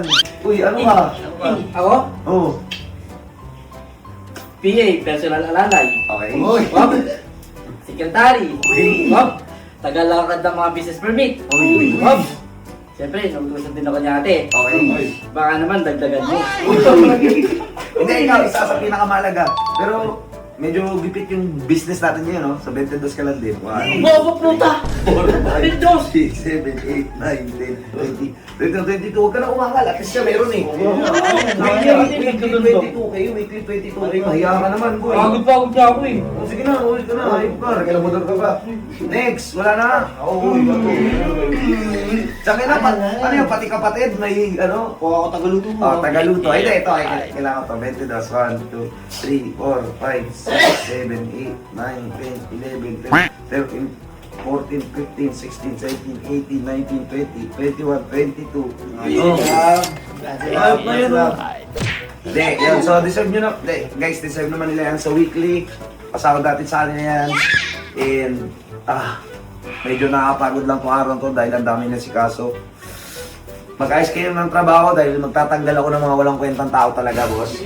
yan. Uy, ano ka? Ako? Oh. PA, personal alalay. Okay. Wap. Secretary. Uy. Wap. Tagalakad ng mga business permit. Uy. Wap. Siyempre, nautusan din ako niya ate. Okay. Baka naman, dagdagan mo. Hindi, ikaw, isa sa pinakamalaga. Pero, medyo gipit yung business natin ngayon, no? Sa 22 ka lang din. 1, Bobo puta! 5, 6, 7, 8, 9, 10, 20, 22. Huwag ka na umangal. At least siya meron eh. Weekly 22 kayo. Weekly 22 kayo. Mahiya ka naman, boy. Pagod na ako eh. Oh, sige na, ulit ka na. Ayun ka. Nagkalamotor ka pa. Next, wala na. Oo, Tsaka na, ano yung pati kapatid? May, ano? Kuha ako tagaluto mo. Oh, tagaluto. Ay, ito. Kailangan to. 22, 1, 2, 3, 4, 5, 6, 7, 8, 9, 10, 11, 12, 13, 14, 15, 16, 17, 18, 19, 20, 21, 22. Oh. Ayop na yun, oh. Hindi, yun. So, deserve nyo na. Hindi, guys, deserve naman nila yan sa weekly. Pasahod natin sa kanila yan. And, medyo nakakapagod lang kung araw to dahil ang dami na si Kaso. Mag-ayos kayo ng trabaho dahil magtatanggal ako ng mga walang kwentang tao talaga, boss.